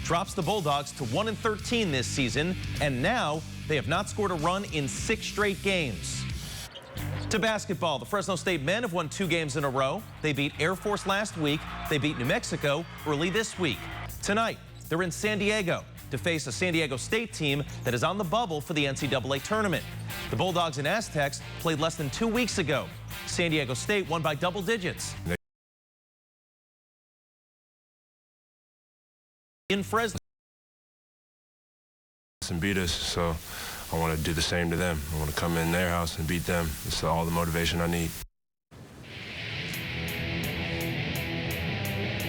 drops the Bulldogs to 1-13 this season, and now they have not scored a run in 6 straight games. To basketball, the Fresno State men have won 2 games in a row. They beat Air Force last week. They beat New Mexico early this week. Tonight, they're in San Diego to face a San Diego State team that is on the bubble for the NCAA tournament. The Bulldogs and Aztecs played less than 2 weeks ago. San Diego State won by double digits. In Fresno. And beat us, so I want to do the same to them. I want to come in their house and beat them. It's all the motivation I need.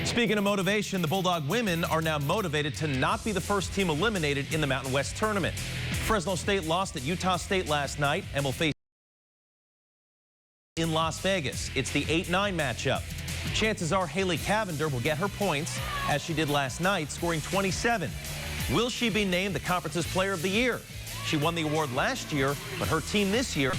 Speaking of motivation, the Bulldog women are now motivated to not be the first team eliminated in the Mountain West tournament. Fresno State lost at Utah State last night and will face in Las Vegas. It's the 8-9 matchup. Chances are Haley Cavender will get her points, as she did last night, scoring 27. Will she be named the conference's Player of the Year? She won the award last year, but her team this year.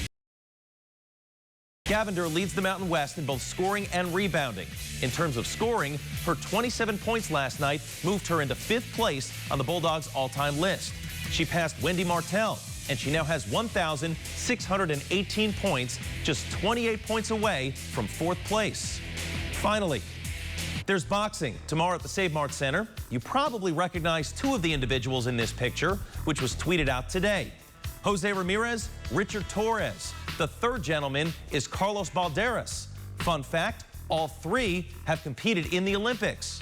Cavender leads the Mountain West in both scoring and rebounding. In terms of scoring, her 27 points last night moved her into 5th place on the Bulldogs' all-time list. She passed Wendy Martell, and she now has 1,618 points, just 28 points away from 4th place. Finally, there's boxing tomorrow at the Save Mart Center. You probably recognize 2 of the individuals in this picture, which was tweeted out today. Jose Ramirez, Richard Torres. The 3rd gentleman is Carlos Balderas. Fun fact, all 3 have competed in the Olympics.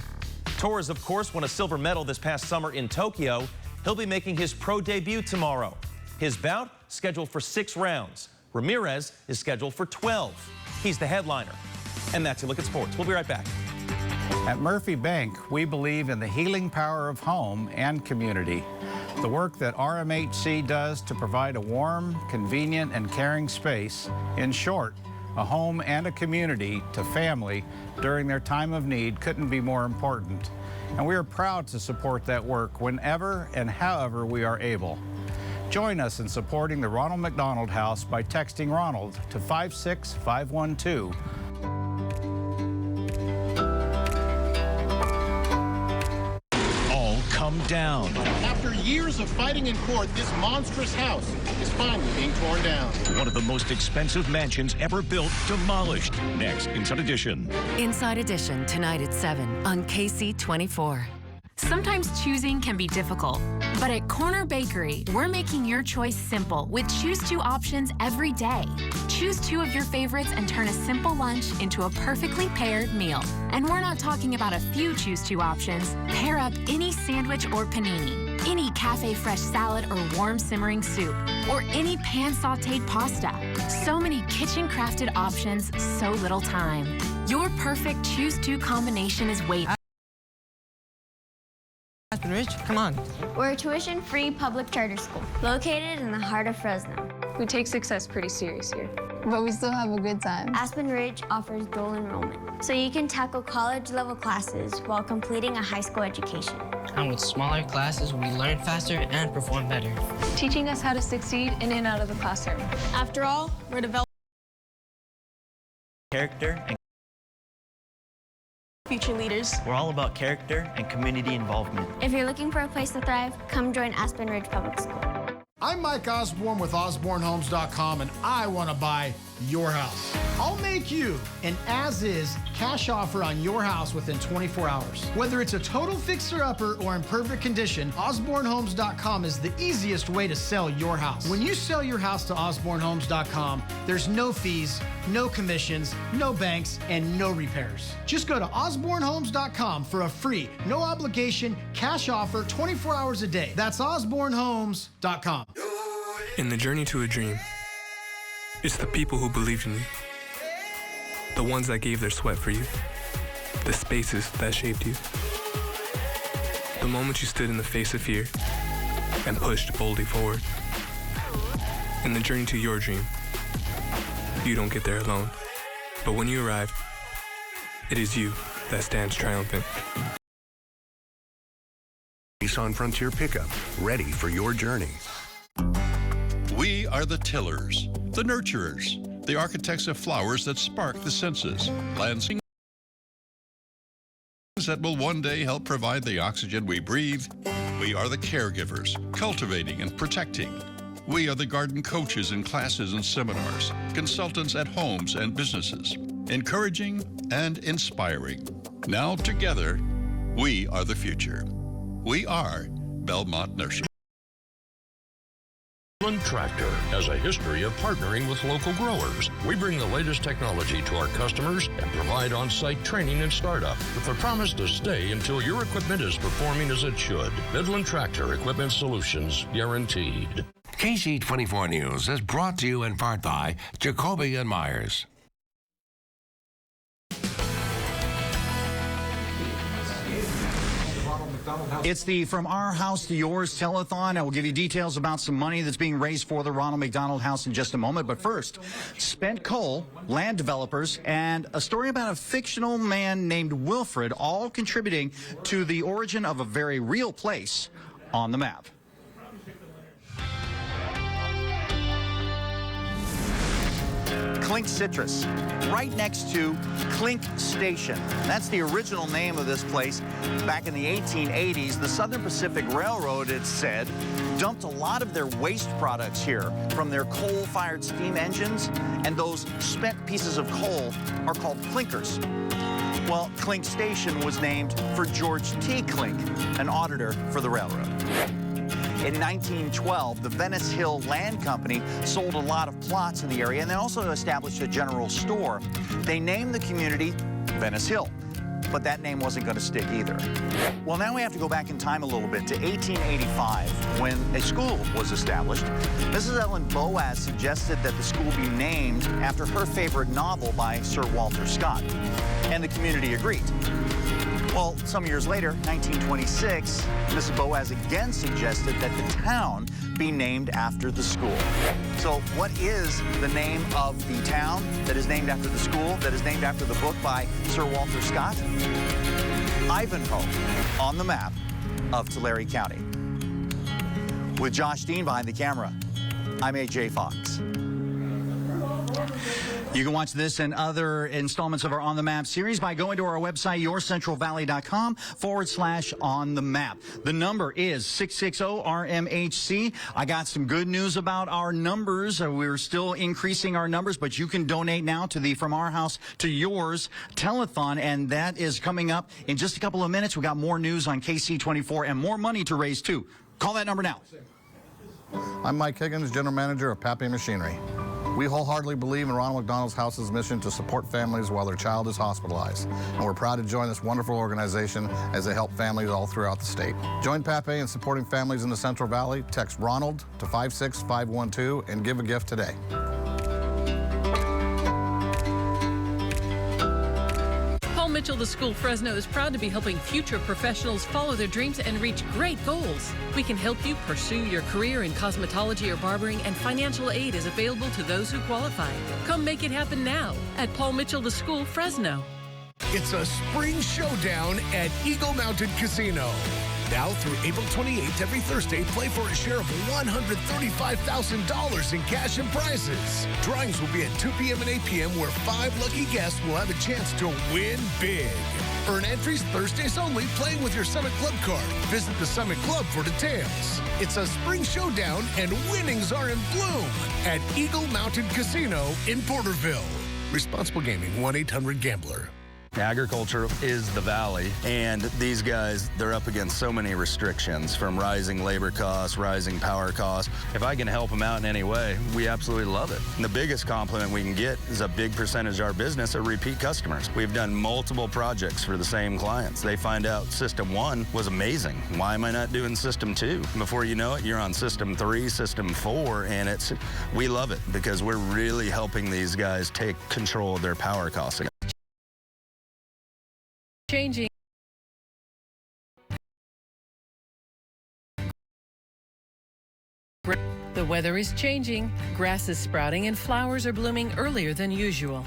Torres, of course, won a silver medal this past summer in Tokyo. He'll be making his pro debut tomorrow. His bout scheduled for 6 rounds. Ramirez is scheduled for 12. He's the headliner. And that's a look at sports. We'll be right back. At Murphy Bank, we believe in the healing power of home and community. The work that RMHC does to provide a warm, convenient, and caring space, in short, a home and a community to family during their time of need, couldn't be more important. And we are proud to support that work whenever and however we are able. Join us in supporting the Ronald McDonald House by texting Ronald to 56512. Come down. After years of fighting in court, this monstrous house is finally being torn down. One of the most expensive mansions ever built demolished. Next, Inside Edition. Inside Edition, tonight at 7 on KSEE 24. Sometimes choosing can be difficult, but at Corner Bakery, we're making your choice simple with Choose 2 options every day. Choose 2 of your favorites and turn a simple lunch into a perfectly paired meal. And we're not talking about a few Choose 2 options. Pair up any sandwich or panini, any cafe fresh salad or warm simmering soup, or any pan sauteed pasta. So many kitchen crafted options, so little time. Your perfect Choose 2 combination is waiting. Rich, come on. We're a tuition-free public charter school located in the heart of Fresno. We take success pretty serious here. But we still have a good time. Aspen Ridge offers dual enrollment, so you can tackle college-level classes while completing a high school education. And with smaller classes, we learn faster and perform better. Teaching us how to succeed in and out of the classroom. After all, we're developing character and future leaders. We're all about character and community involvement. If you're looking for a place to thrive, come join Aspen Ridge Public School. I'm Mike Osborne with OsborneHomes.com, and I want to buy your house. I'll make you an as-is cash offer on your house within 24 hours. Whether it's a total fixer-upper or in perfect condition, OsborneHomes.com is the easiest way to sell your house. When you sell your house to OsborneHomes.com, there's no fees, no commissions, no banks, and no repairs. Just go to OsborneHomes.com for a free, no obligation cash offer 24 hours a day. That's OsborneHomes.com. In the journey to a dream, it's the people who believed in you, the ones that gave their sweat for you, the spaces that shaped you, the moment you stood in the face of fear and pushed boldly forward. In the journey to your dream, you don't get there alone, but when you arrive, it is you that stands triumphant. Nissan Frontier pickup, ready for your journey. We are the tillers, the nurturers, the architects of flowers that spark the senses. Lansing that will one day help provide the oxygen we breathe. We are the caregivers, cultivating and protecting. We are the garden coaches in classes and seminars, consultants at homes and businesses, encouraging and inspiring. Now together, we are the future. We are Belmont Nursery. Midland Tractor has a history of partnering with local growers. We bring the latest technology to our customers and provide on-site training and startup with the promise to stay until your equipment is performing as it should. Midland Tractor Equipment Solutions, guaranteed. KSEE 24 News is brought to you in part by Jacoby and Myers. It's the From Our House to Yours telethon. I will give you details about some money that's being raised for the Ronald McDonald House in just a moment. But first, spent coal, land developers, and a story about a fictional man named Wilfred, all contributing to the origin of a very real place on the map. Clink Citrus, right next to Clink Station. That's the original name of this place. Back in the 1880s, the Southern Pacific Railroad, it's said, dumped a lot of their waste products here from their coal-fired steam engines, and those spent pieces of coal are called clinkers. Well, Clink Station was named for George T. Clink, an auditor for the railroad. In 1912, the Venice Hill Land Company sold a lot of plots in the area, and they also established a general store. They named the community Venice Hill, but that name wasn't going to stick either. Well, now we have to go back in time a little bit to 1885, when a school was established. Mrs. Ellen Boaz suggested that the school be named after her favorite novel by Sir Walter Scott, and the community agreed. Well, some years later, 1926, Mrs. Boaz again suggested that the town be named after the school. So what is the name of the town that is named after the school, that is named after the book by Sir Walter Scott? Ivanhoe, on the map of Tulare County. With Josh Dean behind the camera, I'm AJ Fox. You can watch this and other installments of our On the Map series by going to our website, yourcentralvalley.com/on the map. The number is 660-RMHC. I got some good news about our numbers. We're still increasing our numbers, but you can donate now to the From Our House to Yours telethon, and that is coming up in just a couple of minutes. We got more news on KSEE 24 and more money to raise, too. Call that number now. I'm Mike Higgins, General Manager of Pape Machinery. We wholeheartedly believe in Ronald McDonald House's mission to support families while their child is hospitalized, and we're proud to join this wonderful organization as they help families all throughout the state. Join Pape in supporting families in the Central Valley. Text Ronald to 56512 and give a gift today. Mitchell, the School Fresno is proud to be helping future professionals follow their dreams and reach great goals. We can help you pursue your career in cosmetology or barbering, and financial aid is available to those who qualify. Come make it happen now at Paul Mitchell, the School Fresno. It's a spring showdown at Eagle Mountain Casino. Now through April 28th, every Thursday, play for a share of $135,000 in cash and prizes. Drawings will be at 2 p.m. and 8 p.m. where 5 lucky guests will have a chance to win big. Earn entries Thursdays only playing with your Summit Club card. Visit the Summit Club for details. It's a spring showdown and winnings are in bloom at Eagle Mountain Casino in Porterville. Responsible gaming, 1-800-GAMBLER. Agriculture is the valley, and these guys, they're up against so many restrictions, from rising labor costs, rising power costs. If I can help them out in any way, we absolutely love it. And the biggest compliment we can get is a big percentage of our business are repeat customers. We've done multiple projects for the same clients. They find out System 1 was amazing. Why am I not doing System 2? Before you know it, you're on System 3, System 4, and we love it because we're really helping these guys take control of their power costs. Changing. The weather is changing, grass is sprouting, and flowers are blooming earlier than usual.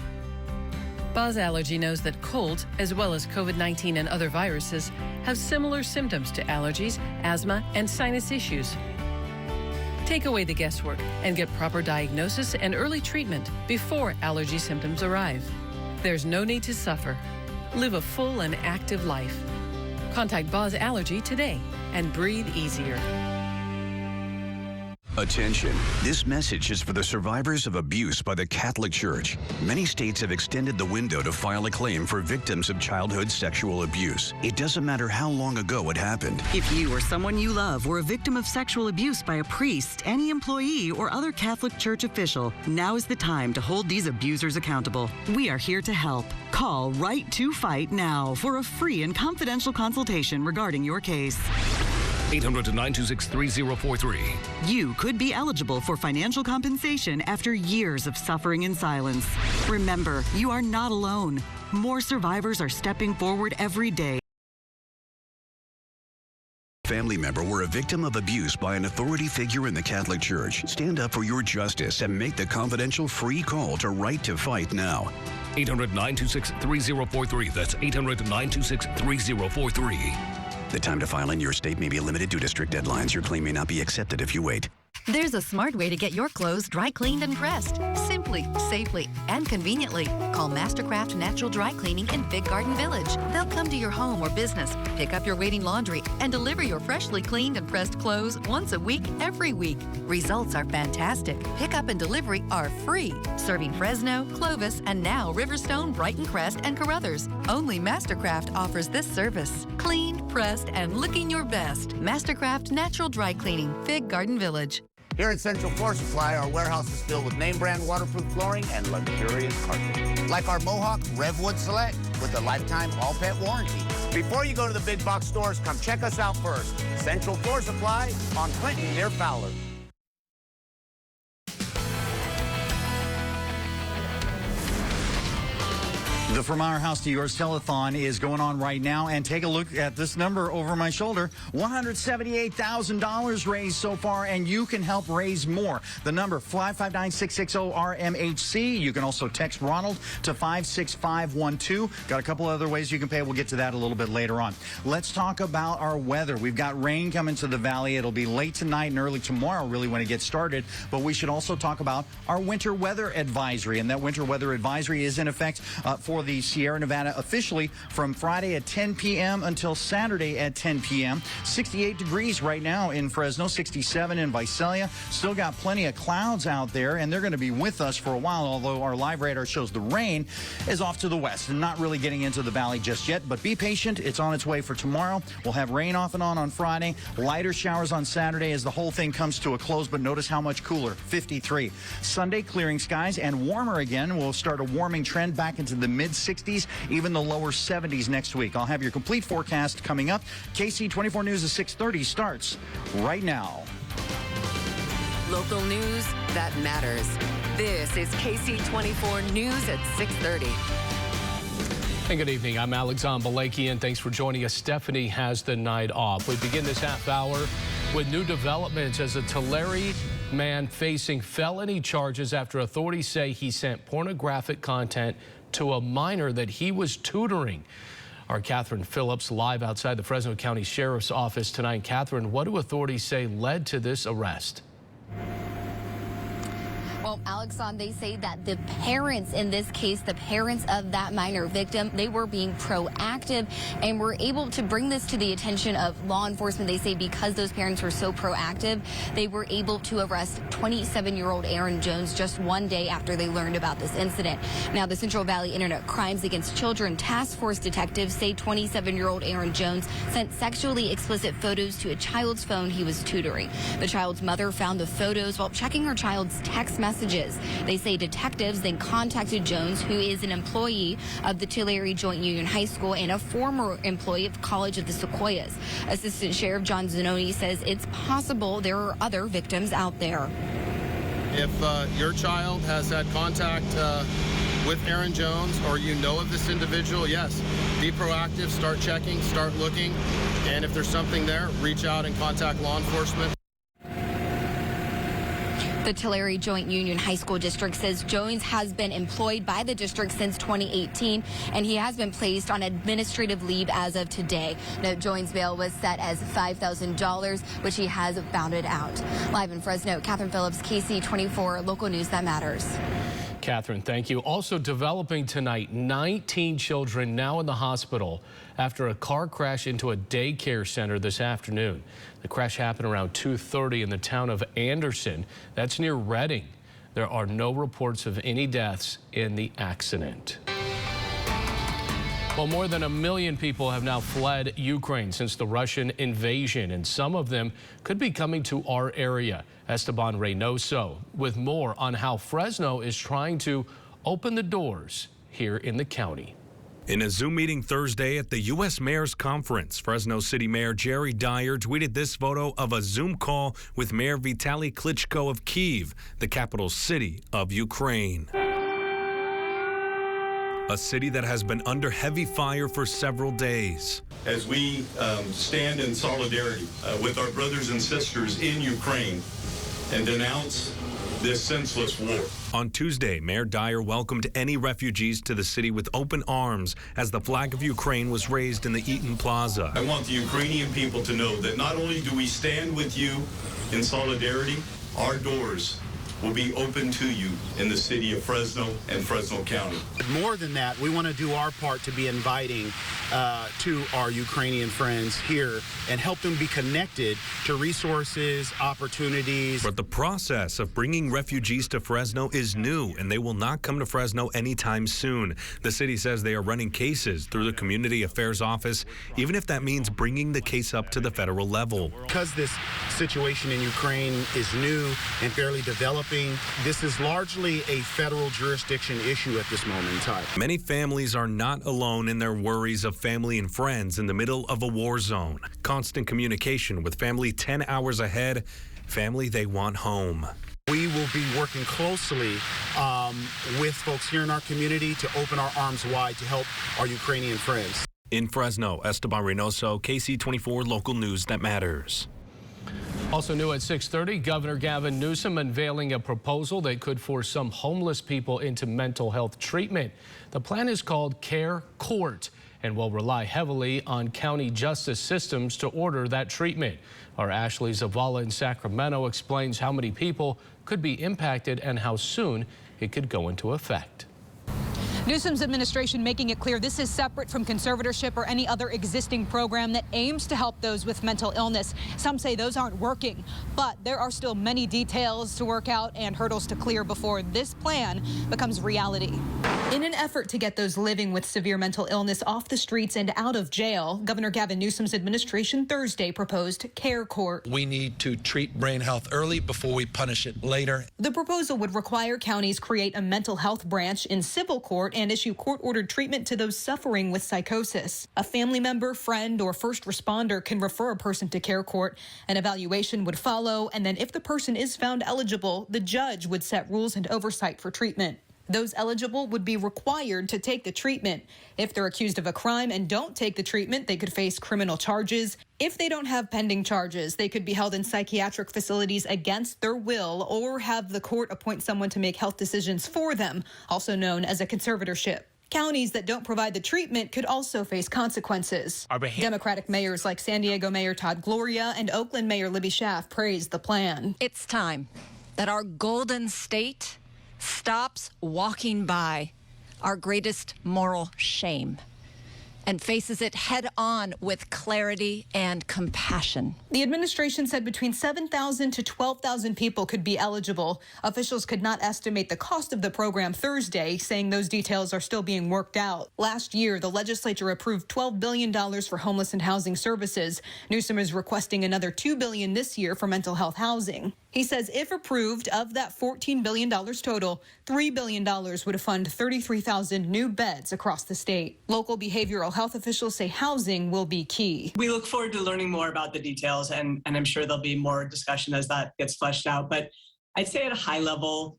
Buzz Allergy knows that colds, as well as COVID-19 and other viruses, have similar symptoms to allergies, asthma, and sinus issues. Take away the guesswork and get proper diagnosis and early treatment before allergy symptoms arrive. There's no need to suffer. Live a full and active life. Contact Boz Allergy today and breathe easier. Attention. This message is for the survivors of abuse by the Catholic Church. Many states have extended the window to file a claim for victims of childhood sexual abuse. It doesn't matter how long ago it happened. If you or someone you love were a victim of sexual abuse by a priest, any employee, or other Catholic Church official, now is the time to hold these abusers accountable. We are here to help. Call Right to Fight now for a free and confidential consultation regarding your case. 800-926-3043. You could be eligible for financial compensation after years of suffering in silence. Remember, you are not alone. More survivors are stepping forward every day. Family member were a victim of abuse by an authority figure in the Catholic Church. Stand up for your justice and make the confidential free call to Right to Fight now. 800-926-3043. That's 800-926-3043. The time to file in your state may be limited due to strict deadlines. Your claim may not be accepted if you wait. There's a smart way to get your clothes dry cleaned and pressed. Simply, safely, and conveniently. Call Mastercraft Natural Dry Cleaning in Big Garden Village. They'll come to your home or business, pick up your waiting laundry, and deliver your freshly cleaned and pressed clothes once a week, every week. Results are fantastic. Pickup and delivery are free. Serving Fresno, Clovis, and now Riverstone, Brighton Crest, and Carruthers. Only Mastercraft offers this service. Cleaned, pressed, and looking your best. Mastercraft Natural Dry Cleaning, Big Garden Village. Here at Central Floor Supply, our warehouse is filled with name brand waterproof flooring and luxurious carpet. Like our Mohawk Revwood Select with a lifetime all pet warranty. Before you go to the big box stores, come check us out first. Central Floor Supply on Clinton near Fowler. The From Our House to Yours telethon is going on right now, and take a look at this number over my shoulder. $178,000 raised so far, and you can help raise more. The number 559-660-RMHC. You can also text Ronald to 56512. Got a couple other ways you can pay. We'll get to that a little bit later on. Let's talk about our weather. We've got rain coming to the valley. It'll be late tonight and early tomorrow, really, when it gets started. But we should also talk about our winter weather advisory, and that winter weather advisory is in effect for the Sierra Nevada officially from Friday at 10 p.m. until Saturday at 10 p.m. 68 degrees right now in Fresno, 67 in Visalia. Still got plenty of clouds out there, and they're going to be with us for a while, although our live radar shows the rain is off to the west and not really getting into the valley just yet. But be patient. It's on its way for tomorrow. We'll have rain off and on Friday, lighter showers on Saturday as the whole thing comes to a close, but notice how much cooler, 53. Sunday, clearing skies and warmer again. We'll start a warming trend back into the mid-60s, even the lower 70s next week. I'll have your complete forecast coming up. KSEE 24 News at 6:30 starts right now. Local news that matters. This is KSEE 24 News at 6:30. And good evening. I'm Alexander Balakian. Thanks for joining us. Stephanie has the night off. We begin this half hour with new developments as a Tulare man facing felony charges after authorities say he sent pornographic content to a minor that he was tutoring. Our Catherine Phillips live outside the Fresno County Sheriff's Office tonight. Catherine, what do authorities say led to this arrest? Well, Alexander, they say that the parents in this case, the parents of that minor victim, they were being proactive and were able to bring this to the attention of law enforcement. They say because those parents were so proactive, they were able to arrest 27-year-old Aaron Jones just one day after they learned about this incident. Now, the Central Valley Internet Crimes Against Children Task Force detectives say 27-year-old Aaron Jones sent sexually explicit photos to a child's phone he was tutoring. The child's mother found the photos while checking her child's text messages. They say detectives then contacted Jones, who is an employee of the Tulare Joint Union High School and a former employee of College of the Sequoias. Assistant Sheriff John Zanoni says it's possible there are other victims out there. If your child has had contact with Aaron Jones, or you know of this individual, yes, be proactive, start checking, start looking, and if there's something there, reach out and contact law enforcement. The Tulare Joint Union High School District says Jones has been employed by the district since 2018, and he has been placed on administrative leave as of today. Now, Jones' bail was set as $5,000, which he has bounded out. Live in Fresno, Catherine Phillips, KSEE 24, local news that matters. Catherine, thank you. Also developing tonight, 19 children now in the hospital after a car crash into a daycare center this afternoon. The crash happened around 2:30 in the town of Anderson. That's near Reading. There are no reports of any deaths in the accident. Well, more than 1 million people have now fled Ukraine since the Russian invasion, and some of them could be coming to our area. Esteban Reynoso with more on how Fresno is trying to open the doors here in the county. In a Zoom meeting Thursday at the U.S. Mayor's Conference, Fresno City Mayor Jerry Dyer tweeted this photo of a Zoom call with Mayor Vitaly Klitschko of Kyiv, the capital city of Ukraine. A city that has been under heavy fire for several days. As we stand in solidarity with our brothers and sisters in Ukraine and denounce this senseless war. On Tuesday, Mayor Dyer welcomed any refugees to the city with open arms as the flag of Ukraine was raised in the Eaton Plaza. I want the Ukrainian people to know that not only do we stand with you in solidarity, our doors will be open to you in the city of Fresno and Fresno County. More than that, we want to do our part to be inviting to our Ukrainian friends here and help them be connected to resources, opportunities. But the process of bringing refugees to Fresno is new, and they will not come to Fresno anytime soon. The city says they are running cases through the Community Affairs Office, even if that means bringing the case up to the federal level. Because this situation in Ukraine is new and fairly developing, this is largely a federal jurisdiction issue at this moment in time. Many families are not alone in their worries of family and friends in the middle of a war zone. Constant communication with family 10 hours ahead, family they want home. We will be working closely with folks here in our community to open our arms wide to help our Ukrainian friends. In Fresno, Esteban Reynoso, KSEE 24 Local News that matters. Also new at 6:30, Governor Gavin Newsom unveiling a proposal that could force some homeless people into mental health treatment. The plan is called Care Court and will rely heavily on county justice systems to order that treatment. Our Ashley Zavala in Sacramento explains how many people could be impacted and how soon it could go into effect. Newsom's administration making it clear this is separate from conservatorship or any other existing program that aims to help those with mental illness. Some say those aren't working, but there are still many details to work out and hurdles to clear before this plan becomes reality. In an effort to get those living with severe mental illness off the streets and out of jail, Governor Gavin Newsom's administration Thursday proposed Care Court. We need to treat brain health early before we punish it later. The proposal would require counties create a mental health branch in civil court and issue court-ordered treatment to those suffering with psychosis. A family member, friend, or first responder can refer a person to Care Court. An evaluation would follow, and then if the person is found eligible, the judge would set rules and oversight for treatment. Those eligible would be required to take the treatment. If they're accused of a crime and don't take the treatment, they could face criminal charges. If they don't have pending charges, they could be held in psychiatric facilities against their will or have the court appoint someone to make health decisions for them, also known as a conservatorship. Counties that don't provide the treatment could also face consequences. Democratic mayors like San Diego Mayor Todd Gloria and Oakland Mayor Libby Schaaf praised the plan. It's time that our golden state stops walking by our greatest moral shame and faces it head on with clarity and compassion. The administration said between 7,000 to 12,000 people could be eligible. Officials could not estimate the cost of the program Thursday, saying those details are still being worked out. Last year, the legislature approved $12 billion for homeless and housing services. Newsom is requesting another $2 billion this year for mental health housing. He says if approved, of that $14 billion total, $3 billion would fund 33,000 new beds across the state. Local behavioral health officials say housing will be key. We look forward to learning more about the details, and I'm sure there'll be more discussion as that gets fleshed out. But I'd say at a high level,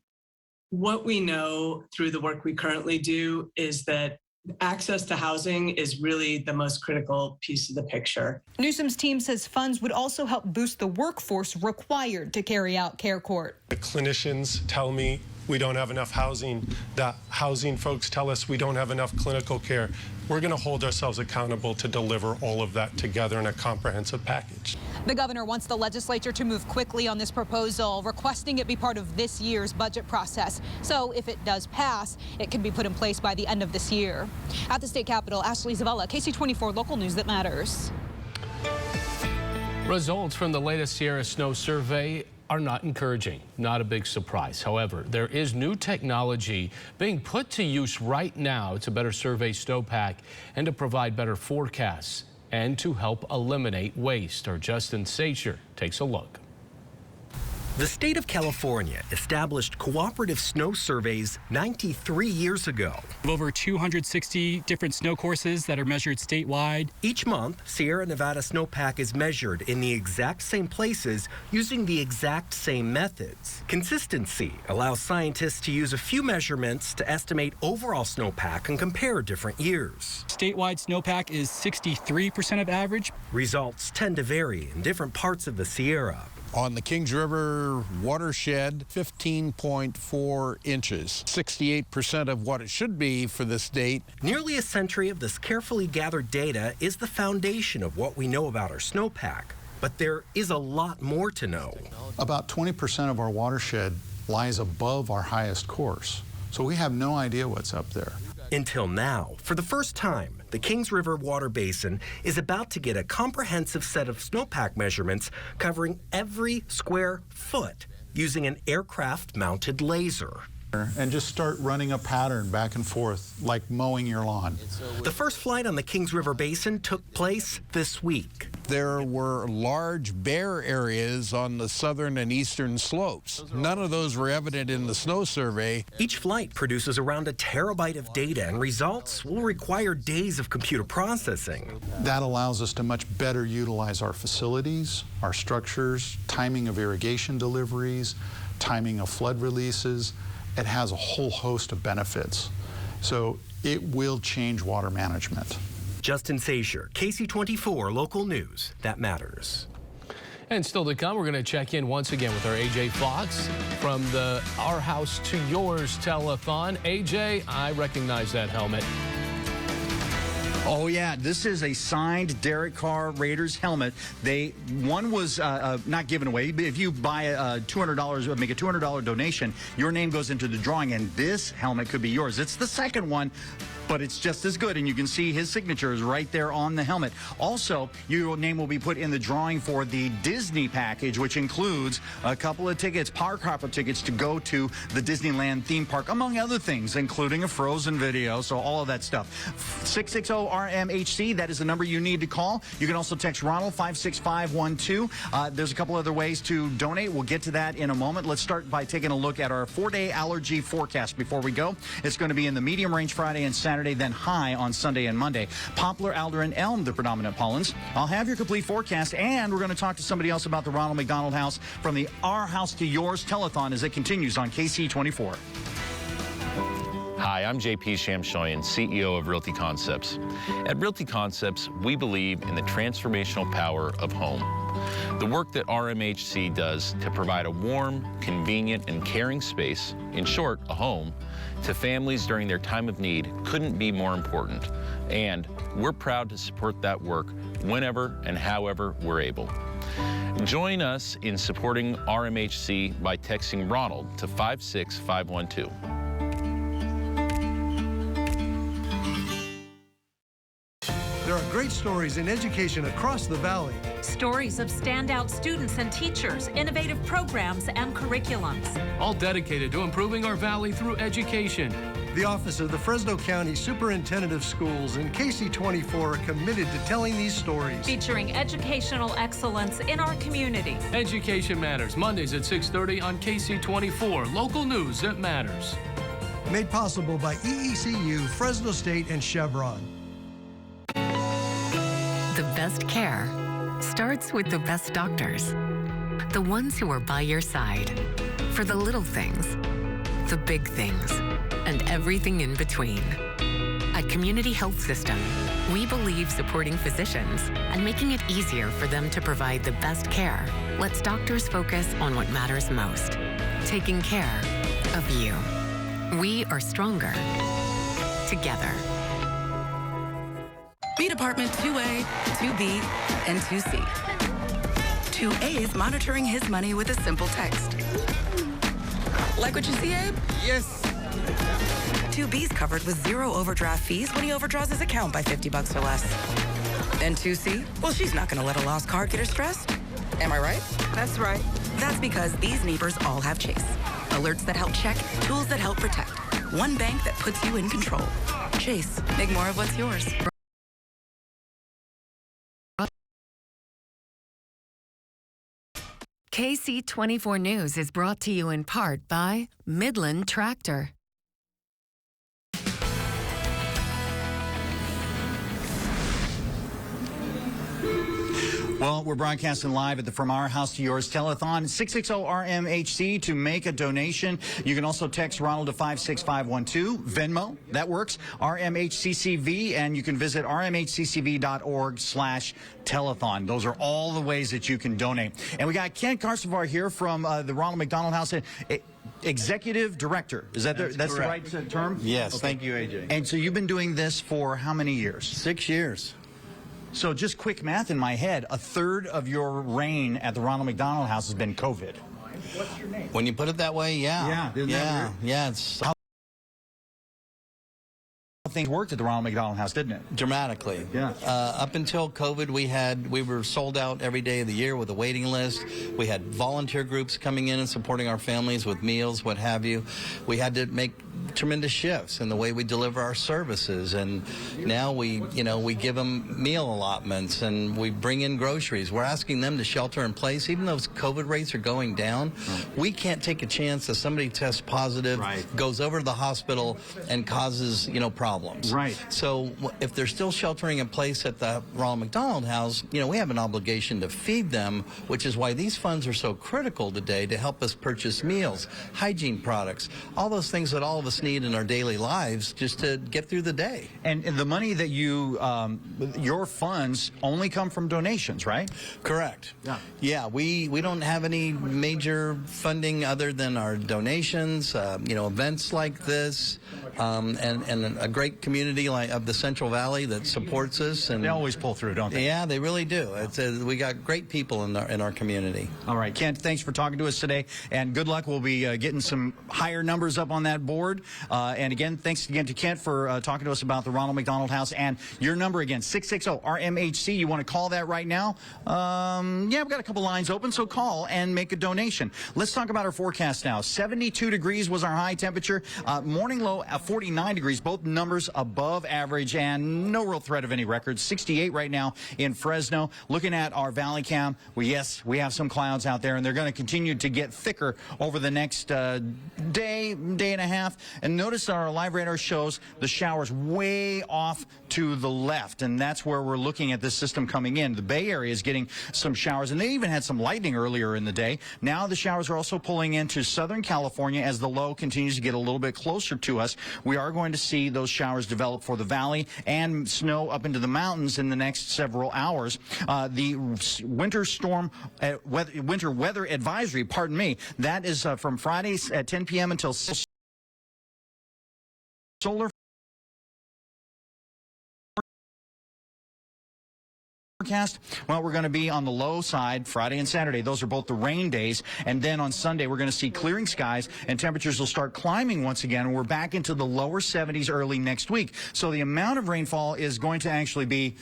what we know through the work we currently do is that access to housing is really the most critical piece of the picture. Newsom's team says funds would also help boost the workforce required to carry out Care Court. The clinicians tell me we don't have enough housing. The housing folks tell us we don't have enough clinical care. We're going to hold ourselves accountable to deliver all of that together in a comprehensive package. The governor wants the legislature to move quickly on this proposal, requesting it be part of this year's budget process. So if it does pass, it can be put in place by the end of this year. At the state capitol, Ashley Zavella, KSEE24 Local News That Matters. Results from the latest Sierra Snow Survey are not encouraging. Not a big surprise. However, there is new technology being put to use right now to better survey snowpack and to provide better forecasts and to help eliminate waste. Our Justin Sacher takes a look. The state of California established cooperative snow surveys 93 years ago. Over 260 different snow courses that are measured statewide. Each month, Sierra Nevada snowpack is measured in the exact same places using the exact same methods. Consistency allows scientists to use a few measurements to estimate overall snowpack and compare different years. Statewide snowpack is 63% of average. Results tend to vary in different parts of the Sierra. On the Kings River watershed, 15.4 inches, 68% of what it should be for the state. Nearly a century of this carefully gathered data is the foundation of what we know about our snowpack. But there is a lot more to know. About 20% of our watershed lies above our highest course, so we have no idea what's up there. Until now, for the first time, the Kings River Water Basin is about to get a comprehensive set of snowpack measurements covering every square foot using an aircraft-mounted laser. And just start running a pattern back and forth like mowing your lawn. The first flight on the Kings River Basin took place this week. There were large bare areas on the southern and eastern slopes. None of those were evident in the snow survey. Each flight produces around a terabyte of data, and results will require days of computer processing. That allows us to much better utilize our facilities, our structures, timing of irrigation deliveries, timing of flood releases. It has a whole host of benefits. So it will change water management. Justin Sacher, KSEE24 Local News That Matters. And still to come, we're going to check in once again with our AJ Fox from the Our House to Yours telethon. AJ, I recognize that helmet. Oh, yeah. This is a signed Derek Carr Raiders helmet. One was not given away. But if you buy $200, make a $200 donation, your name goes into the drawing, and this helmet could be yours. It's the second one, but it's just as good, and you can see his signature is right there on the helmet. Also, your name will be put in the drawing for the Disney package, which includes a couple of tickets, park hopper tickets to go to the Disneyland theme park, among other things, including a Frozen video, so all of that stuff. 660-RMHC, that is the number you need to call. You can also text Ronald 56512. There's a couple other ways to donate. We'll get to that in a moment. Let's start by taking a look at our 4-day allergy forecast before we go. It's going to be in the medium range Friday and Saturday, then high on Sunday and Monday. Poplar, alder, and elm, the predominant pollens. I'll have your complete forecast, and we're going to talk to somebody else about the Ronald McDonald House from the Our House to Yours telethon as it continues on KSEE24. Hi, I'm JP Shamshoyan, CEO of Realty Concepts. At Realty Concepts, we believe in the transformational power of home. The work that RMHC does to provide a warm, convenient, and caring space, in short, a home, to families during their time of need couldn't be more important. And we're proud to support that work whenever and however we're able. Join us in supporting RMHC by texting Ronald to 56512. There are great stories in education across the Valley. Stories of standout students and teachers, innovative programs and curriculums. All dedicated to improving our Valley through education. The Office of the Fresno County Superintendent of Schools and KSEE24 are committed to telling these stories. Featuring educational excellence in our community. Education Matters, Mondays at 6:30 on KSEE24. Local news that matters. Made possible by EECU, Fresno State, and Chevron. The best care starts with the best doctors. The ones who are by your side for the little things, the big things, and everything in between. At Community Health System, we believe supporting physicians and making it easier for them to provide the best care lets doctors focus on what matters most, taking care of you. We are stronger together. Meet apartment 2A, 2B, and 2C. 2A is monitoring his money with a simple text. Like what you see, Abe? Yes. 2B's covered with 0 overdraft fees when he overdraws his account by $50 or less. And 2C? Well, she's not gonna let a lost card get her stressed. Am I right? That's right. That's because these neighbors all have Chase. Alerts that help check, tools that help protect. One bank that puts you in control. Chase, make more of what's yours. KSEE 24 News is brought to you in part by Midland Tractor. Well, we're broadcasting live at the From Our House to Yours telethon, 660-RMHC to make a donation. You can also text Ronald to 56512. Venmo, that works. RMHCCV, and you can visit rmhccv.org/telethon. Those are all the ways that you can donate. And we got Ken Karstovar here from the Ronald McDonald House. Executive Director. Is that that's the right term? Yes, okay. Thank you, AJ. And so you've been doing this for how many years? 6 years. So just quick math in my head, a third of your reign at the Ronald McDonald House has been COVID. What's your name? When you put it that way, yeah. Yeah. It's how things worked at the Ronald McDonald House, didn't it? Dramatically. Yeah. Up until COVID, we were sold out every day of the year with a waiting list. We had volunteer groups coming in and supporting our families with meals, what have you. We had to make tremendous shifts in the way we deliver our services, and now we give them meal allotments and we bring in groceries. We're asking them to shelter in place, even though COVID rates are going down. We can't take a chance that somebody tests positive, goes over to the hospital, and causes problems. Right. So if they're still sheltering in place at the Ronald McDonald House, we have an obligation to feed them, which is why these funds are so critical today to help us purchase meals, hygiene products, all those things that all of us need in our daily lives just to get through the day. And the money that your funds only come from donations, right? Correct. Yeah, we don't have any major funding other than our donations, events like this, and a great community of the Central Valley that supports us. And they always pull through, don't they? Yeah, they really do. We got great people in our community. All right, Kent, thanks for talking to us today, and good luck. We'll be getting some higher numbers up on that board. And again, thanks again to Kent for talking to us about the Ronald McDonald House. And your number again, 660-RMHC. You want to call that right now? Yeah, we've got a couple lines open, so call and make a donation. Let's talk about our forecast now. 72 degrees was our high temperature. Morning low at 49 degrees, both numbers above average, and no real threat of any records. 68 right now in Fresno. Looking at our valley cam, we have some clouds out there, and they're going to continue to get thicker over the next day and a half. And notice our live radar shows the showers way off to the left, and that's where we're looking at this system coming in. The Bay Area is getting some showers, and they even had some lightning earlier in the day. Now the showers are also pulling into Southern California as the low continues to get a little bit closer to us. We are going to see those showers develop for the valley and snow up into the mountains in the next several hours. The winter weather advisory, that is from Friday at 10 p.m. until 6. Solar forecast, well, we're going to be on the low side Friday and Saturday. Those are both the rain days. And then on Sunday, we're going to see clearing skies, and temperatures will start climbing once again. And we're back into the lower 70s early next week. So the amount of rainfall is going to actually be,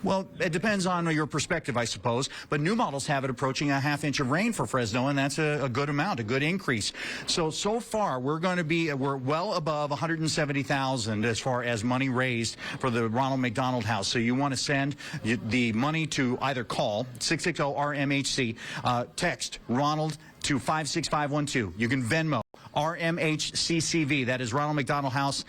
well, it depends on your perspective, I suppose. But new models have it approaching a ½ inch of rain for Fresno, and that's a good amount, a good increase. So far, we're well above 170,000 as far as money raised for the Ronald McDonald House. So you want to send the money to either call 660-RMHC, text Ronald to 56512. You can Venmo RMHCCV. That is Ronald McDonald House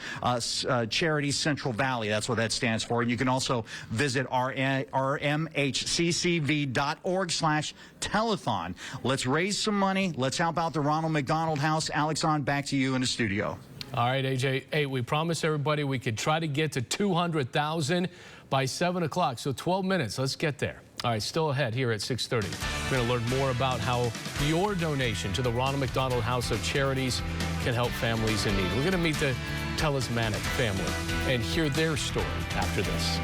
Charities Central Valley. That's what that stands for. And you can also visit rmhccv.org/telethon. Let's raise some money. Let's help out the Ronald McDonald House. Alexon, back to you in the studio. All right, AJ. Hey, we promised everybody we could try to get to 200,000 by 7 o'clock. So 12 minutes. Let's get there. All right, still ahead here at 6:30. We're going to learn more about how your donation to the Ronald McDonald House of Charities can help families in need. We're going to meet the Talismanic family and hear their story after this.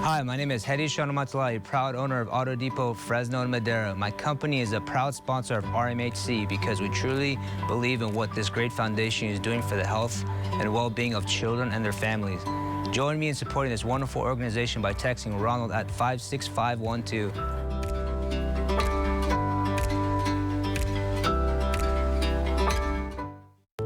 Hi, my name is Hedi Shanomatalai, proud owner of Auto Depot Fresno and Madera. My company is a proud sponsor of RMHC because we truly believe in what this great foundation is doing for the health and well-being of children and their families. Join me in supporting this wonderful organization by texting Ronald at 56512.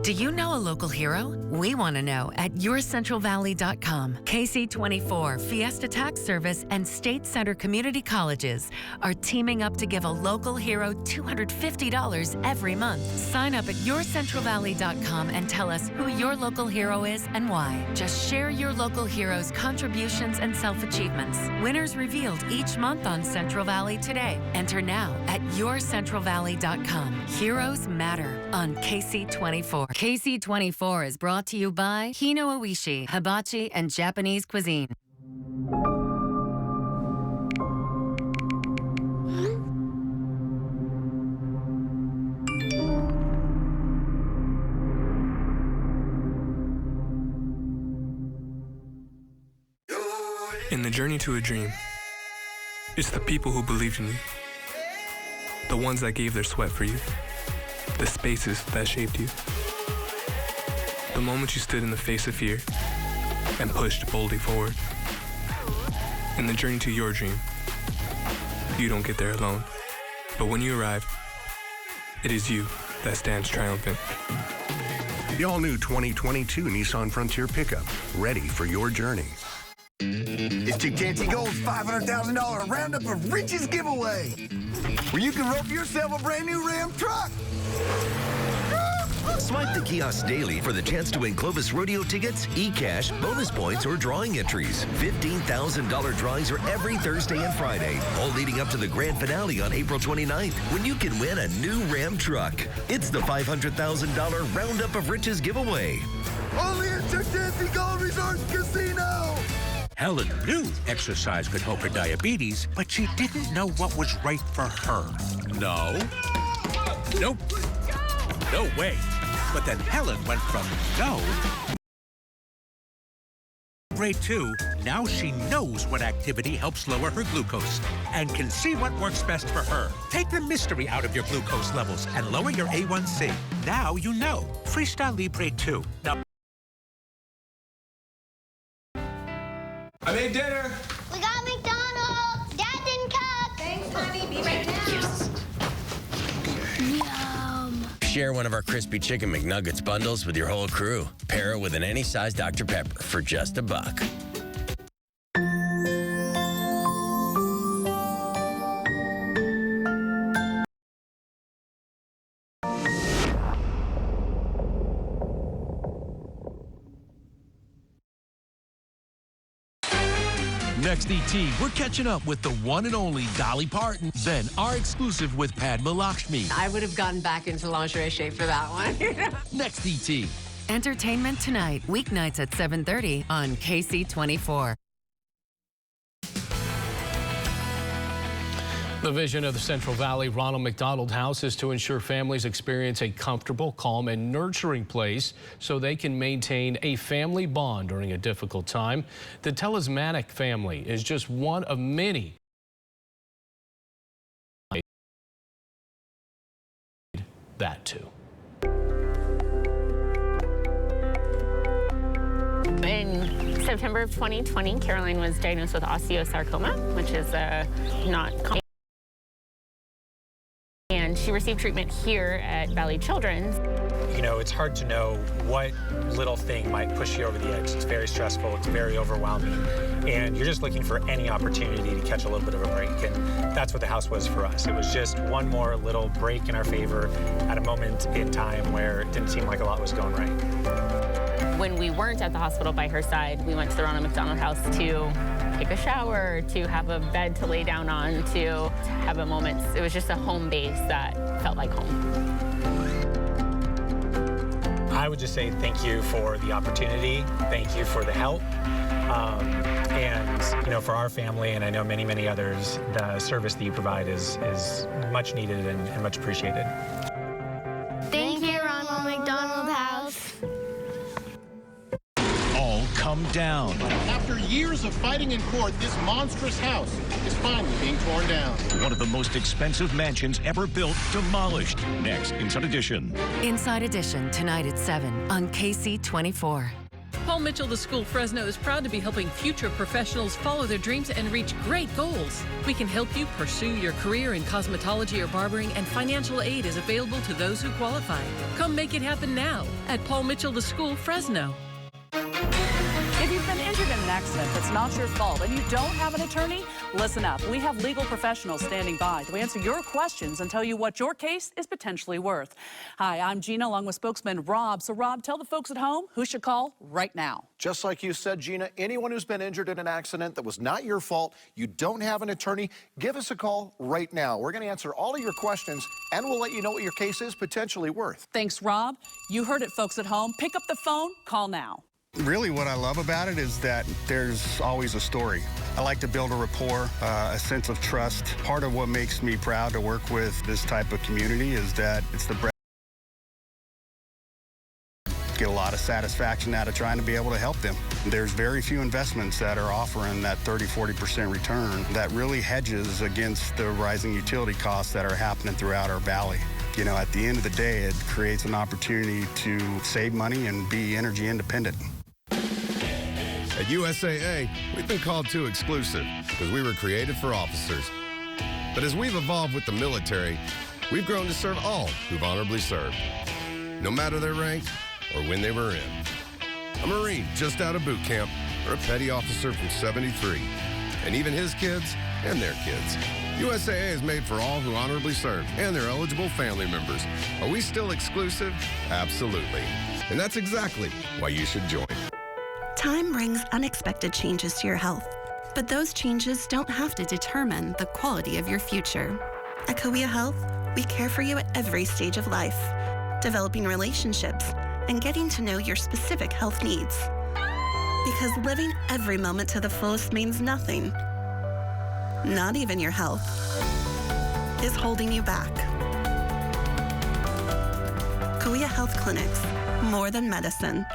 Do you know a local hero? We want to know at yourcentralvalley.com. KSEE Fiesta Tax Service and State Center Community Colleges are teaming up to give a local hero $250 every month. Sign up at yourcentralvalley.com and tell us who your local hero is and why. Just share your local hero's contributions and self-achievements. Winners revealed each month on Central Valley Today. Enter now at yourcentralvalley.com. Heroes matter on KSEE 24. KSEE 24 is brought to you by Hino Oishi, Hibachi, and Japanese Cuisine. In the journey to a dream, it's the people who believed in you, the ones that gave their sweat for you, the spaces that shaped you. The moment you stood in the face of fear and pushed boldly forward. In the journey to your dream, you don't get there alone. But when you arrive, it is you that stands triumphant. The all-new 2022 Nissan Frontier pickup, ready for your journey. It's Chick Gold's $500,000 Roundup of Riches giveaway, where you can rope yourself a brand new Ram truck. Swipe the kiosk daily for the chance to win Clovis Rodeo tickets, e-cash, bonus points, or drawing entries. $15,000 drawings are every Thursday and Friday, all leading up to the grand finale on April 29th, when you can win a new Ram truck. It's the $500,000 Roundup of Riches giveaway. Only at Chick Gold Resort Casino. Helen knew exercise could help her diabetes, but she didn't know what was right for her. No. Nope. No way. But then Helen went from no. Grade 2, now she knows what activity helps lower her glucose and can see what works best for her. Take the mystery out of your glucose levels and lower your A1C. Now you know. Freestyle Libre 2. Now I made dinner. We got McDonald's. Dad didn't cook. Thanks, honey. Be right down. Yes. Yum. Share one of our crispy chicken McNuggets bundles with your whole crew. Pair it with an any size Dr. Pepper for just $1. Next ET, we're catching up with the one and only Dolly Parton. Then our exclusive with Padma Lakshmi. I would have gotten back into lingerie shape for that one. Next ET. Entertainment Tonight, weeknights at 7:30 on KSEE 24. The vision of the Central Valley Ronald McDonald House is to ensure families experience a comfortable, calm, and nurturing place so they can maintain a family bond during a difficult time. The Talismanic family is just one of many that too. In September of 2020, Caroline was diagnosed with osteosarcoma, which is not common. And she received treatment here at Valley Children's. You know, it's hard to know what little thing might push you over the edge. It's very stressful, it's very overwhelming, and you're just looking for any opportunity to catch a little bit of a break, and that's what the house was for us. It was just one more little break in our favor at a moment in time where it didn't seem like a lot was going right. When we weren't at the hospital by her side, we went to the Ronald McDonald House to take a shower, to have a bed to lay down on, to have a moment. It was just a home base that felt like home. I would just say thank you for the opportunity, thank you for the help, And, you know, for our family, and I know many, many others, the service that you provide is much needed and much appreciated. Thank you, Ronald McDonald House. All come down. After years of fighting in court, this monstrous house is finally being torn down. One of the most expensive mansions ever built demolished. Next, Inside Edition. Inside Edition, tonight at 7 on KSEE 24. Paul Mitchell, the school Fresno, is proud to be helping future professionals follow their dreams and reach great goals. We can help you pursue your career in cosmetology or barbering, and financial aid is available to those who qualify. Come make it happen now at Paul Mitchell, the school Fresno. If you've been injured in an accident that's not your fault and you don't have an attorney, listen up. We have legal professionals standing by to answer your questions and tell you what your case is potentially worth. Hi, I'm Gina, along with spokesman Rob. So, Rob, tell the folks at home who should call right now. Just like you said, Gina, anyone who's been injured in an accident that was not your fault, you don't have an attorney, give us a call right now. We're going to answer all of your questions, and we'll let you know what your case is potentially worth. Thanks, Rob. You heard it, folks at home. Pick up the phone, call now. Really, what I love about it is that there's always a story. I like to build a rapport, a sense of trust. Part of what makes me proud to work with this type of community is that it's the bread. Get a lot of satisfaction out of trying to be able to help them. There's very few investments that are offering that 30-40% return that really hedges against the rising utility costs that are happening throughout our valley. You know, at the end of the day, it creates an opportunity to save money and be energy independent. At USAA, we've been called too exclusive because we were created for officers. But as we've evolved with the military, we've grown to serve all who've honorably served, no matter their rank or when they were in. A Marine just out of boot camp or a petty officer from 73, and even his kids and their kids. USAA is made for all who honorably serve and their eligible family members. Are we still exclusive? Absolutely. And that's exactly why you should join. Time brings unexpected changes to your health, but those changes don't have to determine the quality of your future. At Cahuilla Health, we care for you at every stage of life, developing relationships and getting to know your specific health needs. Because living every moment to the fullest means nothing, not even your health, is holding you back. Cahuilla Health Clinics, more than medicine.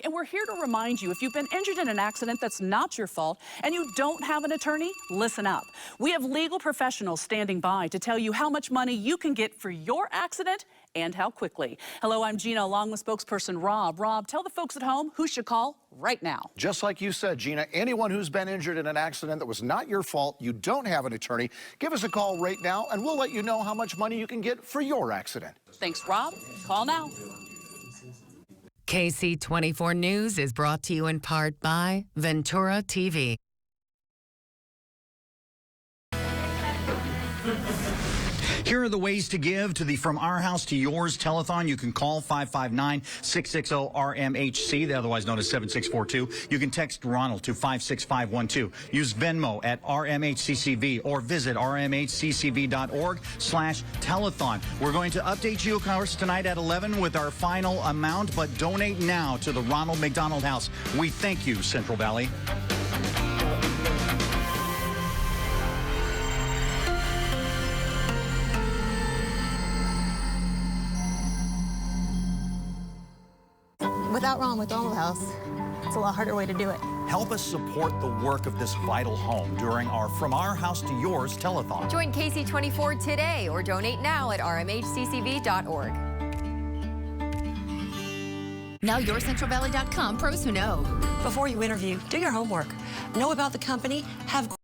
And we're here to remind you, if you've been injured in an accident that's not your fault and you don't have an attorney, listen up. We have legal professionals standing by to tell you how much money you can get for your accident and how quickly. Hello, I'm Gina, along with spokesperson Rob. Rob, tell the folks at home who should call right now. Just like you said, Gina, anyone who's been injured in an accident that was not your fault, you don't have an attorney, give us a call right now, and we'll let you know how much money you can get for your accident. Thanks, Rob. Call now. KSEE 24 News is brought to you in part by Ventura TV. Here are the ways to give to the From Our House to Yours telethon. You can call 559-660-RMHC, otherwise known as 7642. You can text Ronald to 56512. Use Venmo at RMHCCV or visit rmhccv.org/telethon. We're going to update you, of course, tonight at 11 with our final amount, but donate now to the Ronald McDonald House. We thank you, Central Valley. Without Ronald McDonald House, it's a lot harder way to do it. Help us support the work of this vital home during our From Our House to Yours telethon. Join KSEE 24 today or donate now at rmhccv.org. Now yourcentralvalley.com, pros who know. Before you interview, do your homework. Know about the company, have